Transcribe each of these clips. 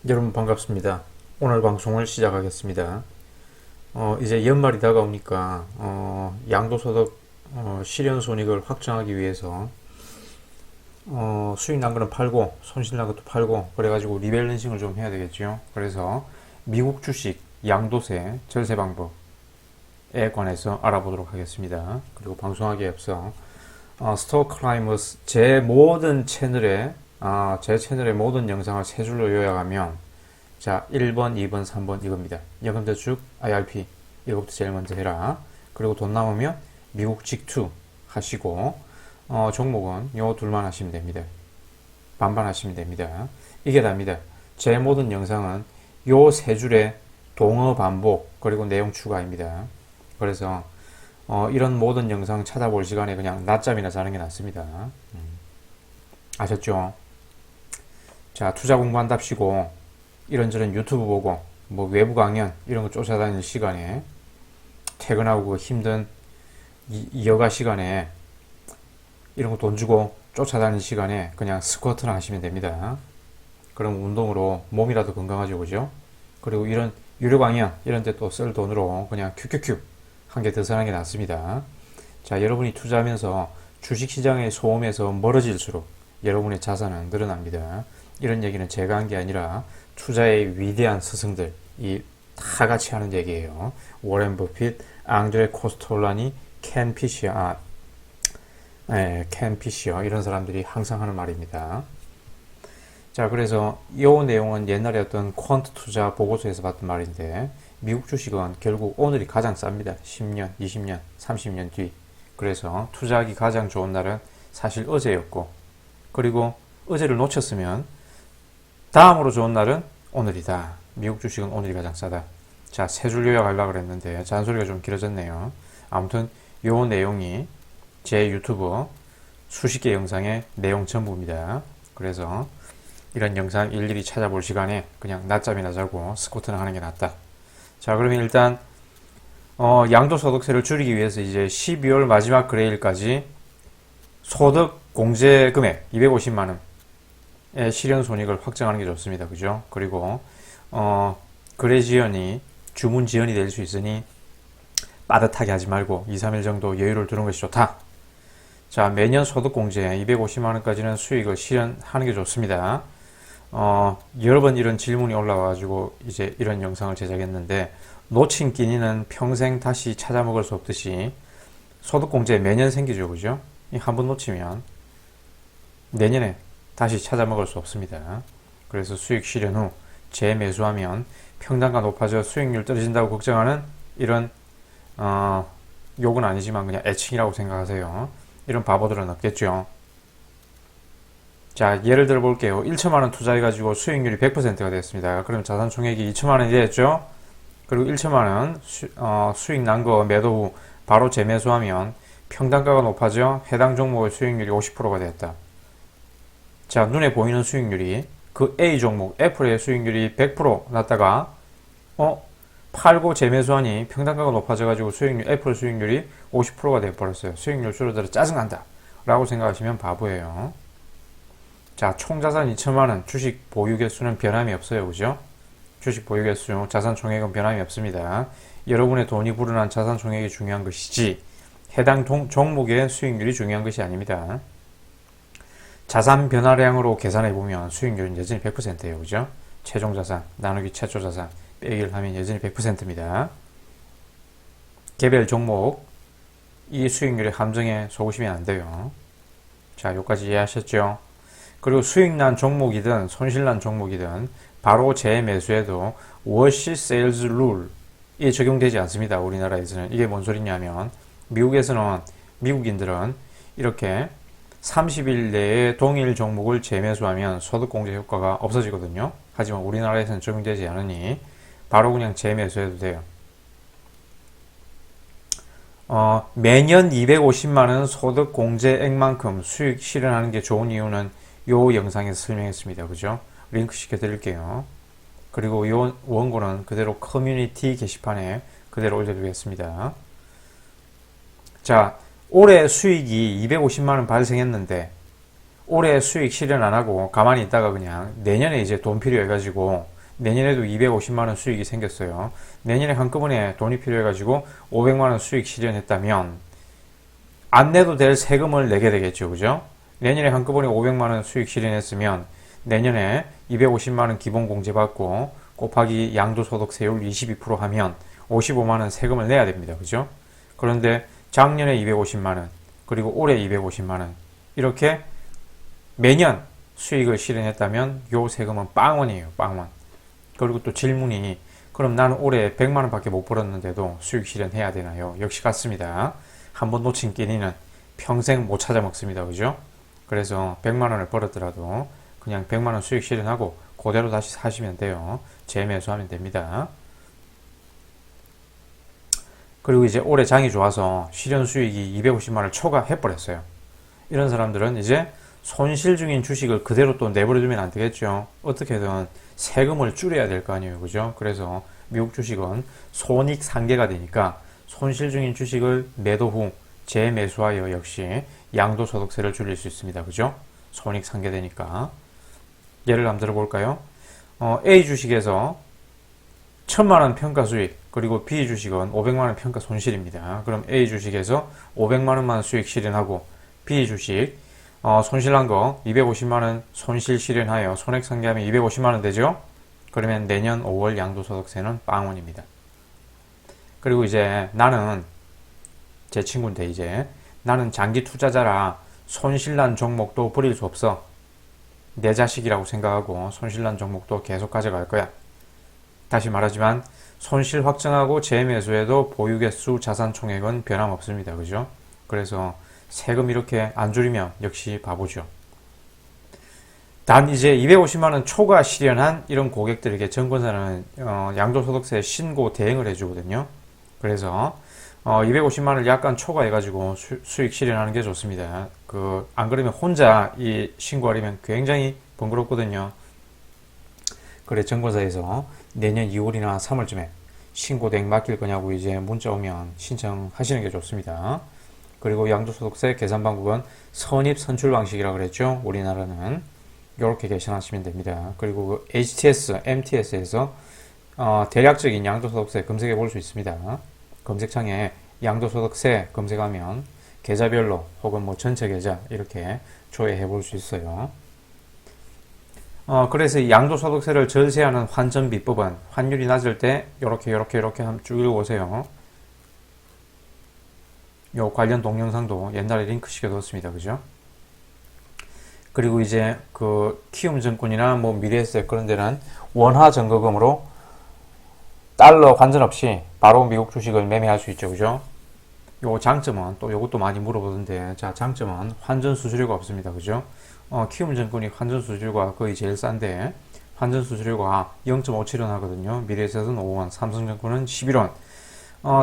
여러분 반갑습니다. 오늘 방송을 시작하겠습니다. 이제 연말이 다가오니까 양도소득 실현손익을 확정하기 위해서 수익 난 거는 팔고 손실 난 것도 팔고 그래가지고 리밸런싱을 좀 해야 되겠죠. 그래서 미국 주식 양도세 절세 방법에 관해서 알아보도록 하겠습니다. 그리고 방송하기에 앞서 스토어 클라이머스 제 채널의 모든 영상을 세 줄로 요약하면 자 1번, 2번, 3번 이겁니다. 연금저축, IRP 이것부터 제일 먼저 해라. 그리고 돈 남으면 미국 직투 하시고 종목은 요 둘만 하시면 됩니다. 반반 하시면 됩니다. 이게 답니다. 제 모든 영상은 요 세 줄의 동어 반복 그리고 내용 추가입니다. 그래서 이런 모든 영상 찾아볼 시간에 그냥 낮잠이나 자는 게 낫습니다. 아셨죠? 자, 투자 공부한답시고 이런저런 유튜브 보고 뭐 외부 강연 이런 거 쫓아다니는 시간에 퇴근하고 그 힘든 여가 시간에 이런 거 돈 주고 쫓아다니는 시간에 그냥 스쿼트나 하시면 됩니다. 그럼 운동으로 몸이라도 건강하죠, 그죠? 그리고 이런 유료 강연 이런 데 또 쓸 돈으로 그냥 큐큐큐 한 개 더 사는 게 낫습니다. 자, 여러분이 투자하면서 주식시장의 소음에서 멀어질수록 여러분의 자산은 늘어납니다. 이런 얘기는 제가 한 게 아니라 투자의 위대한 스승들 이 다 같이 하는 얘기예요. 워렌 버핏, 앙드레 코스톨라니, 켄 피셔, 켄 피셔 이런 사람들이 항상 하는 말입니다. 자, 그래서 이 내용은 옛날에 어떤 퀀트 투자 보고서에서 봤던 말인데 미국 주식은 결국 오늘이 가장 쌉니다. 10년, 20년, 30년 뒤. 그래서 투자하기 가장 좋은 날은 사실 어제였고 그리고 어제를 놓쳤으면 다음으로 좋은 날은 오늘이다. 미국 주식은 오늘이 가장 싸다. 자, 세 줄 요약하려고 그랬는데 잔소리가 좀 길어졌네요. 아무튼 요 내용이 제 유튜브 수십 개 영상의 내용 전부입니다. 그래서 이런 영상 일일이 찾아볼 시간에 그냥 낮잠이나 자고 스쿼트나 하는 게 낫다. 자, 그러면 일단 양도소득세를 줄이기 위해서 이제 12월 마지막 거래일까지 소득 공제 금액 250만 원의 실현 손익을 확정하는 게 좋습니다. 그죠? 그리고 거래 지연이 주문 지연이 될 수 있으니 빠듯하게 하지 말고 2, 3일 정도 여유를 두는 것이 좋다. 자, 매년 소득 공제 250만 원까지는 수익을 실현하는 게 좋습니다. 여러 번 이런 질문이 올라와가지고 이제 이런 영상을 제작했는데 놓친 끼니는 평생 다시 찾아 먹을 수 없듯이 소득 공제 매년 생기죠, 그죠? 한 번 놓치면 내년에 다시 찾아 먹을 수 없습니다. 그래서 수익 실현 후 재매수하면 평단가 높아져 수익률 떨어진다고 걱정하는 이런 욕은 아니지만 그냥 애칭이라고 생각하세요. 이런 바보들은 없겠죠. 자, 예를 들어 볼게요. 1천만 원 투자해가지고 수익률이 100%가 됐습니다. 그럼 자산 총액이 2천만 원이 됐죠? 그리고 1천만 원 수익 난 거 매도 후 바로 재매수하면 평단가가 높아져 해당 종목의 수익률이 50%가 됐다. 자, 눈에 보이는 수익률이 그 A 종목 애플의 수익률이 100% 났다가 팔고 재매수하니 평단가가 높아져가지고 애플 수익률이 50%가 돼버렸어요. 수익률 줄어들어 짜증난다 라고 생각하시면 바보예요. 자, 총자산 2천만 원 주식 보유 개수는 변함이 없어요. 그죠? 주식 보유 개수 자산 총액은 변함이 없습니다. 여러분의 돈이 불어난 자산 총액이 중요한 것이지 해당 종목의 수익률이 중요한 것이 아닙니다. 자산 변화량으로 계산해보면 수익률은 여전히 100%예요. 그죠? 최종 자산 나누기 최초 자산 빼기를 하면 여전히 100%입니다. 개별 종목 이 수익률의 함정에 속으시면 안 돼요. 자, 여기까지 이해하셨죠? 그리고 수익 난 종목이든 손실 난 종목이든 바로 재매수해도 워시 세일즈 룰이 적용되지 않습니다. 우리나라에서는. 이게 뭔 소리냐면 미국인들은 이렇게 30일 내에 동일 종목을 재매수하면 소득공제 효과가 없어지거든요. 하지만 우리나라에서는 적용되지 않으니 바로 그냥 재매수해도 돼요. 매년 250만원 소득공제액만큼 수익 실현하는 게 좋은 이유는 요 영상에서 설명했습니다. 그죠? 링크 시켜드릴게요. 그리고 요 원고는 그대로 커뮤니티 게시판에 그대로 올려두겠습니다. 자, 올해 수익이 250만원 발생했는데 올해 수익 실현 안 하고 가만히 있다가 그냥 내년에 이제 돈 필요해가지고 내년에도 250만원 수익이 생겼어요. 내년에 한꺼번에 돈이 필요해가지고 500만원 수익 실현했다면 안 내도 될 세금을 내게 되겠죠. 그죠? 내년에 한꺼번에 500만원 수익 실현했으면 내년에 250만원 기본 공제 받고 곱하기 양도소득세율 22% 하면 55만원 세금을 내야 됩니다. 그죠? 그런데 작년에 250만원 그리고 올해 250만원 이렇게 매년 수익을 실현했다면 요 세금은 빵원이에요. 빵원. 그리고 또 질문이 그럼 나는 올해 100만원 밖에 못 벌었는데도 수익 실현해야 되나요? 역시 같습니다. 한번 놓친 끼니는 평생 못 찾아 먹습니다. 그죠? 그래서 100만원을 벌었더라도 그냥 100만원 수익 실현하고 그대로 다시 사시면 돼요. 재매수하면 됩니다. 그리고 이제 올해 장이 좋아서 실현 수익이 250만원을 초과해버렸어요. 이런 사람들은 이제 손실 중인 주식을 그대로 또 내버려두면 안 되겠죠. 어떻게든 세금을 줄여야 될 거 아니에요. 그죠? 그래서 미국 주식은 손익 상계가 되니까 손실 중인 주식을 매도 후 재매수하여 역시 양도소득세를 줄일 수 있습니다. 그죠? 손익 상계되니까. 예를 한번 들어볼까요? A 주식에서 1000만원 평가 수익, 그리고 B 주식은 500만원 평가 손실입니다. 그럼 A 주식에서 500만원만 수익 실현하고 B 주식 손실난 거 250만원 손실 실현하여 손익 상계하면 250만원 되죠? 그러면 내년 5월 양도소득세는 빵원입니다. 그리고 이제 나는 제 친구인데 이제 나는 장기 투자자라 손실난 종목도 버릴 수 없어. 내 자식이라고 생각하고 손실난 종목도 계속 가져갈 거야. 다시 말하지만 손실 확정하고 재매수해도 보유 개수 자산 총액은 변함없습니다. 그죠? 그래서 세금 이렇게 안 줄이면 역시 바보죠. 단 이제 250만원 초과 실현한 이런 고객들에게 정권사는 양도소득세 신고 대행을 해주거든요. 그래서 250만원을 약간 초과해가지고 수익 실현하는 게 좋습니다. 안 그러면 혼자 이 신고하려면 굉장히 번거롭거든요. 그래 정권사에서 내년 2월이나 3월쯤에 신고 대행 맡길 거냐고 이제 문자 오면 신청하시는 게 좋습니다. 그리고 양도소득세 계산 방법은 선입 선출 방식이라고 그랬죠. 우리나라는 이렇게 계산하시면 됩니다. 그리고 HTS, MTS에서 대략적인 양도소득세 검색해 볼 수 있습니다. 검색창에 양도소득세 검색하면 계좌별로 혹은 뭐 전체 계좌 이렇게 조회해 볼 수 있어요. 그래서 이 양도소득세를 절세하는 환전비법은 환율이 낮을 때 이렇게 한번 쭉 읽어보세요. 요 관련 동영상도 옛날에 링크 시켜뒀습니다. 그죠? 그리고 이제 키움증권이나 뭐 미래에셋 그런 데는 원화 증거금으로 달러 환전 없이 바로 미국 주식을 매매할 수 있죠. 그죠? 요 장점은 또 요것도 많이 물어보던데, 자, 장점은 환전 수수료가 없습니다. 그죠? 키움증권이 환전 수수료가 거의 제일 싼데 환전 수수료가 0.57원 하거든요. 미래에셋은 5원, 삼성증권은 11원.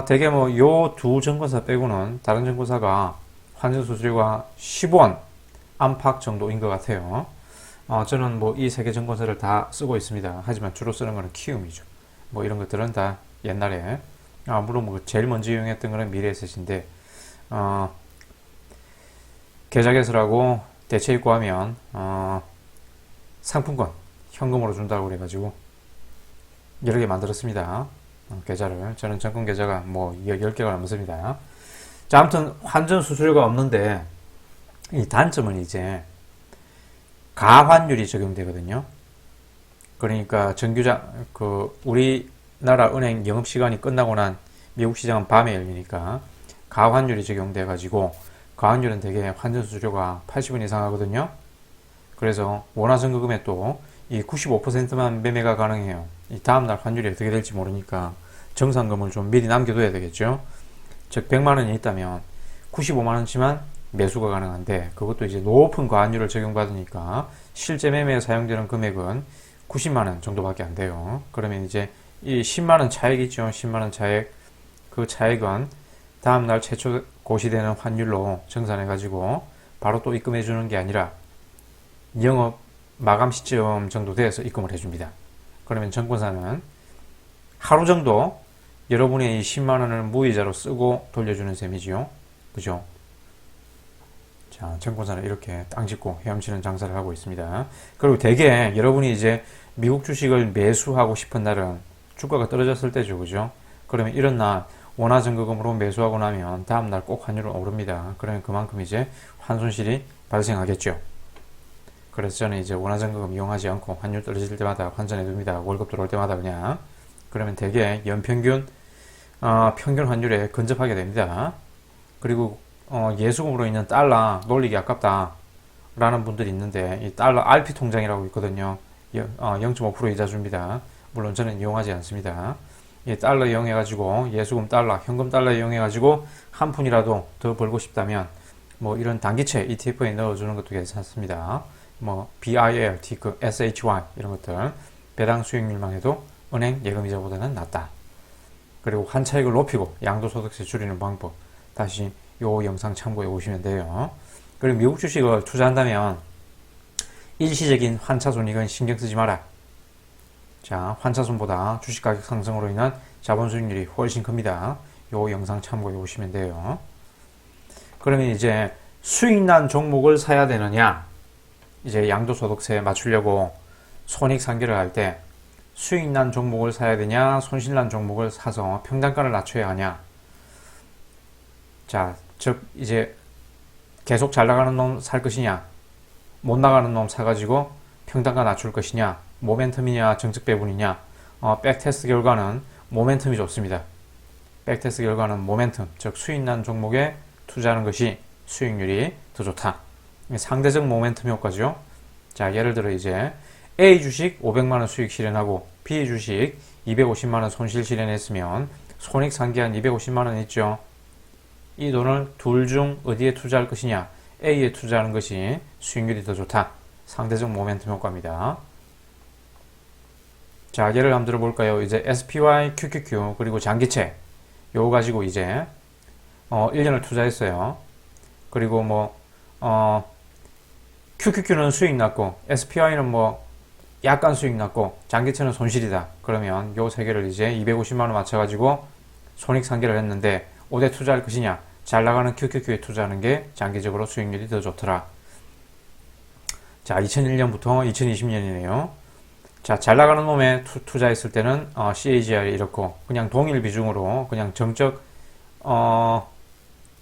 대개 뭐 요 두 증권사 빼고는 다른 증권사가 환전 수수료가 10원 안팎 정도인 것 같아요. 저는 뭐 이 세 개 증권사를 다 쓰고 있습니다. 하지만 주로 쓰는 거는 키움이죠. 뭐 이런 것들은 다 옛날에 물론 뭐 제일 먼저 이용했던 거는 미래에셋인데 계좌 개설하고 대체 입고하면 상품권 현금으로 준다고 그래가지고 여러 개 만들었습니다. 계좌를. 저는 정권 계좌가 뭐 10개가 넘습니다. 자, 아무튼 환전 수수료가 없는데 이 단점은 이제 가환율이 적용되거든요. 그러니까 우리나라 은행 영업시간이 끝나고 난 미국 시장은 밤에 열리니까 가환율이 적용돼 가지고 가환율은 되게 환전 수수료가 80원 이상 하거든요. 그래서 원화증거금에 또 이 95%만 매매가 가능해요. 이 다음날 환율이 어떻게 될지 모르니까 정산금을 좀 미리 남겨둬야 되겠죠. 즉 100만원이 있다면 95만원치만 매수가 가능한데 그것도 이제 높은 과환율을 적용받으니까 실제 매매에 사용되는 금액은 90만원 정도밖에 안 돼요. 그러면 이제 이 10만원 차액 있죠. 10만원 차액. 그 차액은 다음날 최초 고시되는 환율로 정산해 가지고 바로 또 입금해 주는 게 아니라 영업 마감 시점 정도 돼서 입금을 해줍니다. 그러면 정권사는 하루 정도 여러분의 이 10만원을 무이자로 쓰고 돌려주는 셈이지요. 그죠? 자, 정권사는 이렇게 땅 짓고 헤엄치는 장사를 하고 있습니다. 그리고 대개 여러분이 이제 미국 주식을 매수하고 싶은 날은 주가가 떨어졌을 때죠. 그죠? 그러면 이런 날 원화증거금으로 매수하고 나면 다음날 꼭 환율은 오릅니다. 그러면 그만큼 이제 환손실이 발생하겠죠. 그래서 저는 이제 원화증거금 이용하지 않고 환율 떨어질 때마다 환전해 둡니다. 월급 들어올 때마다 그냥. 그러면 대개 연평균 평균 환율에 근접하게 됩니다. 그리고 예수금으로 있는 달러 놀리기 아깝다 라는 분들이 있는데, 이 달러 RP 통장이라고 있거든요. 0.5% 이자 줍니다. 물론 저는 이용하지 않습니다. 이 달러 이용해가지고 예수금 달러, 현금 달러 이용해가지고 한 푼이라도 더 벌고 싶다면 뭐 이런 단기채 ETF에 넣어주는 것도 괜찮습니다. 뭐 BIL, T그 SHY 이런 것들 배당 수익률만 해도 은행 예금이자보다는 낫다. 그리고 환차익을 높이고 양도소득세 줄이는 방법 다시 요 영상 참고해 보시면 돼요. 그리고 미국 주식을 투자한다면 일시적인 환차손익은 신경 쓰지 마라. 자, 환차손보다 주식 가격 상승으로 인한 자본 수익률이 훨씬 큽니다. 요 영상 참고해 보시면 돼요. 그러면 이제 수익난 종목을 사야 되느냐? 이제 양도소득세 맞추려고 손익상계를 할 때 수익난 종목을 사야 되냐, 손실난 종목을 사서 평단가를 낮춰야 하냐? 자, 즉 이제 계속 잘 나가는 놈 살 것이냐, 못 나가는 놈 사가지고 평단가 낮출 것이냐, 모멘텀이냐, 정책 배분이냐. 백테스트 결과는 모멘텀이 좋습니다. 백테스트 결과는 모멘텀, 즉 수익난 종목에 투자하는 것이 수익률이 더 좋다. 상대적 모멘텀 효과죠. 자, 예를 들어 이제 A 주식 500만원 수익 실현하고 B 주식 250만원 손실 실현했으면 손익 상계한 250만원 있죠. 이 돈을 둘 중 어디에 투자할 것이냐, A에 투자하는 것이 수익률이 더 좋다. 상대적 모멘텀 효과입니다. 자, 예를 한번 들어볼까요? 이제 SPY, QQQ 그리고 장기채 요거 가지고 이제 1년을 투자했어요. 그리고 뭐 QQQ는 수익 났고 SPY는 뭐 약간 수익 났고 장기채는 손실이다. 그러면 요 세 개를 이제 250만원 맞춰가지고 손익 상계를 했는데 어디에 투자할 것이냐, 잘 나가는 QQQ에 투자하는 게 장기적으로 수익률이 더 좋더라. 자, 2001년부터 2020년이네요. 자, 잘 나가는 놈에 투자했을 때는 CAGR이 이렇고 그냥 동일 비중으로 그냥 정적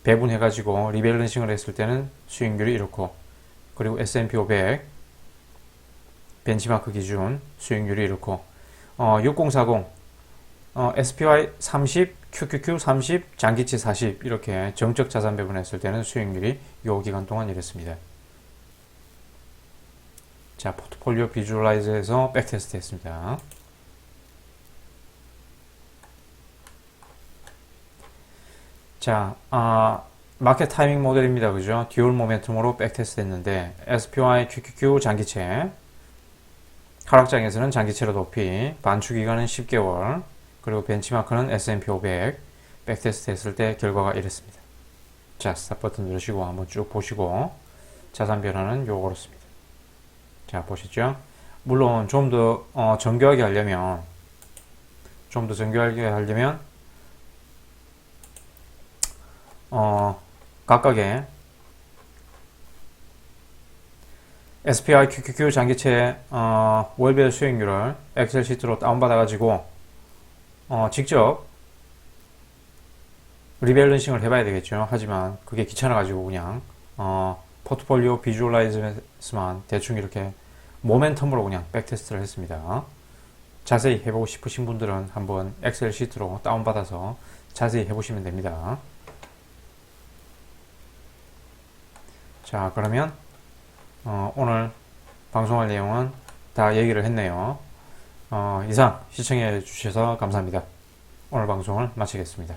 배분해가지고 리밸런싱을 했을 때는 수익률이 이렇고, 그리고 S&P 500 벤치마크 기준 수익률이 이렇고 6040 SPY 30, QQQ 30, 장기채 40 이렇게 정적 자산 배분했을 때는 수익률이 요 기간 동안 이랬습니다. 자, 포트폴리오 비주얼라이저에서 백테스트 했습니다. 자, 마켓 타이밍 모델입니다. 그죠? 듀얼 모멘텀으로 백테스트 했는데 SPY, QQQ 장기채 하락장에서는 장기채로 높이, 반축 기간은 10개월, 그리고 벤치마크는 S&P 500 백테스트 했을 때 결과가 이랬습니다. 자, 스탑 버튼 누르시고 한번 쭉 보시고 자산 변화는 요렇습니다. 자, 보시죠. 물론 좀 더 정교하게 하려면 각각의 SPY, QQQ 장기채 월별 수익률을 엑셀 시트로 다운받아 가지고 직접 리밸런싱을 해봐야 되겠죠. 하지만 그게 귀찮아 가지고 그냥 포트폴리오 비주얼라이즈에서만 대충 이렇게 모멘텀으로 그냥 백테스트를 했습니다. 자세히 해보고 싶으신 분들은 한번 엑셀 시트로 다운받아서 자세히 해보시면 됩니다. 자, 그러면 오늘 방송할 내용은 다 얘기를 했네요. 이상 시청해 주셔서 감사합니다. 오늘 방송을 마치겠습니다.